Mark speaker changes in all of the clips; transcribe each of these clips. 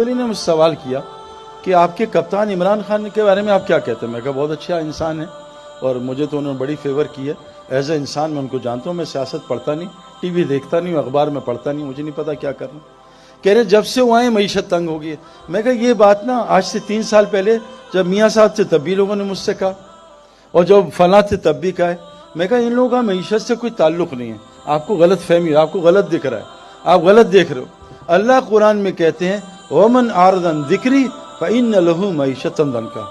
Speaker 1: نے مجھ سے سوال کیا کہ آپ کے کپتان عمران خان کے بارے میں آپ کیا کہتے ہیں؟ میں کہا بہت اچھا انسان ہے اور مجھے تو انہوں نے بڑی فیور کی ہے. ایز اے انسان میں ان کو جانتا ہوں. میں سیاست پڑھتا نہیں, ٹی وی دیکھتا نہیں, اخبار میں پڑھتا نہیں, مجھے نہیں پتا کیا کرنا. کہہ رہے جب سے وہ آئے معیشت تنگ ہو گئی ہے. میں کہا یہ بات نا آج سے 3 سال پہلے جب میاں صاحب تھے تب بھی لوگوں نے مجھ سے کہا, اور جب فلاں تھے تب بھی کہا ہے. میں کہا ان لوگوں کا معیشت سے کوئی تعلق نہیں ہے, آپ کو غلط فہمی ہے, آپ کو غلط دکھ رہا ہے, آپ غلط دیکھ رہے ہو. اللہ قرآن میں کہتے ہیں ومن اعرض عن ذکری فإن له معیشۃ ضنکا.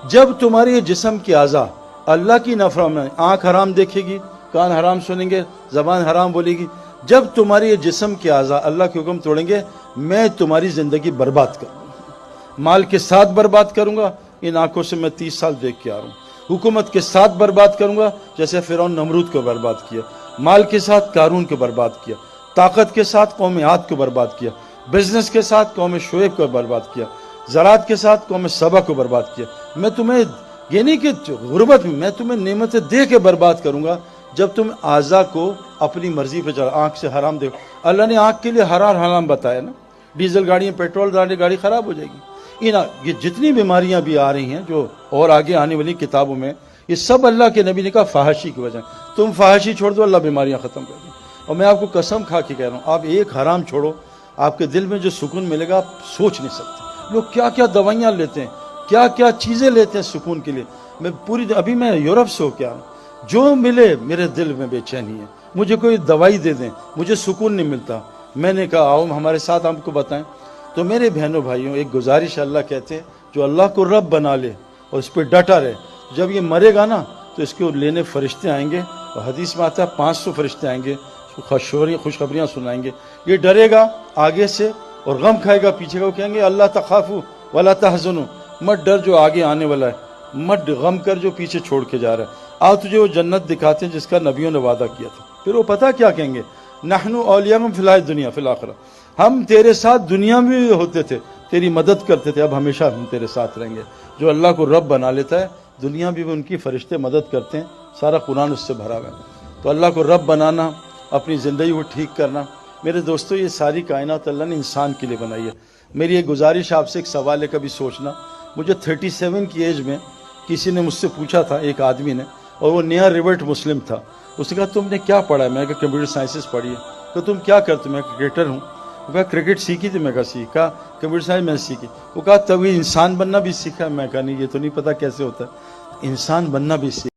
Speaker 1: جب تمہاری یہ جسم کی اعضاء اللہ کی نافرمانی, آنکھ حرام دیکھے گی, کان حرام سنیں گے, زبان حرام بولے گی, جب تمہاری یہ جسم کے اعضاء اللہ کے حکم توڑیں گے میں تمہاری زندگی برباد کروں گا, مال کے ساتھ برباد کروں گا. ان آنکھوں سے میں 30 سال دیکھ کے آ رہا ہوں. حکومت کے ساتھ برباد کروں گا جیسے فرعون نمرود کو برباد کیا, مال کے ساتھ قارون کو برباد کیا, طاقت کے ساتھ قوم عاد کو برباد کیا, بزنس کے ساتھ قوم شعیب کو برباد کیا, زراعت کے ساتھ قوم سبا کو برباد کیا. میں تمہیں یہ نہیں کہ غربت میں تمہیں نعمتیں دے کے برباد کروں گا جب تم اعضاء کو اپنی مرضی پہ چلا. آنکھ سے حرام دیکھو, اللہ نے آنکھ کے لیے حرام بتایا نا. ڈیزل گاڑیاں, پیٹرول گاڑی خراب ہو جائے گی. یہ جتنی بیماریاں بھی آ رہی ہیں جو اور آگے آنے والی کتابوں میں, یہ سب اللہ کے نبی نے کہا فحاشی کی وجہ. تم فحاشی چھوڑ دو اللہ بیماریاں ختم کر دیں. اور میں آپ کو قسم کھا کے کہہ رہا ہوں, آپ ایک حرام چھوڑو, آپ کے دل میں جو سکون ملے گا آپ سوچ نہیں سکتے. لوگ کیا کیا دوائیاں لیتے ہیں, کیا کیا چیزیں لیتے ہیں سکون کے لیے. میں ابھی میں یورپ سے ہو کے آ رہا ہوں, جو ملے میرے دل میں بے چینی ہے. مجھے کوئی دوائی دے دیں, مجھے سکون نہیں ملتا. میں نے کہا آؤ ہمارے ساتھ آپ کو بتائیں. تو میرے بہنوں بھائیوں, ایک گزارش اللہ کہتے ہیں جو اللہ کو رب بنا لے اور اس پہ ڈٹا رہے, جب یہ مرے گا نا تو اس کو لینے فرشتے آئیں گے, اور حدیث میں آتا ہے 500 فرشتے آئیں گے, خوشخبریاں سنائیں گے. یہ ڈرے گا آگے سے اور غم کھائے گا پیچھے کا. وہ کہیں گے اللہ تخافوا ولا تحزنوا, مت ڈر جو آگے آنے والا ہے, مت غم کر جو پیچھے چھوڑ کے جا رہا ہے. آؤ تجھے وہ جنت دکھاتے ہیں جس کا نبیوں نے وعدہ کیا تھا. پھر وہ پتہ کیا کہیں گے, نحن اولیاءکم فی الحیاۃ الدنیا فی الآخرہ, ہم تیرے ساتھ دنیا میں بھی ہوتے تھے, تیری مدد کرتے تھے, اب ہمیشہ ہم تیرے ساتھ رہیں گے. جو اللہ کو رب بنا لیتا ہے دنیا بھی ان کی فرشتے مدد کرتے ہیں. سارا قرآن اس سے بھرا ہوا ہے. تو اللہ کو رب بنانا, اپنی زندگی کو ٹھیک کرنا. میرے دوستو یہ ساری کائنات اللہ نے انسان کے لیے بنائی ہے. میری ایک گزارش آپ سے, ایک سوال ہے کبھی سوچنا. مجھے 37 کی ایج میں کسی نے مجھ سے پوچھا تھا, ایک آدمی نے, اور وہ نیا ریورٹ مسلم تھا. اس نے کہا تم نے کیا پڑھا ہے؟ میں نے کہا کمپیوٹر سائنسز پڑھی ہے. تو تم کیا کرتے؟ میں کرکٹر ہوں. وہ کہا کرکٹ سیکھی تھی؟ میں کہا سیکھا. کمپیوٹر سائنس میں سیکھی. وہ کہا تبھی انسان بننا بھی سیکھا؟ میں کہا نہیں, یہ تو نہیں پتا کیسے ہوتا ہے. انسان بننا بھی سیکھا.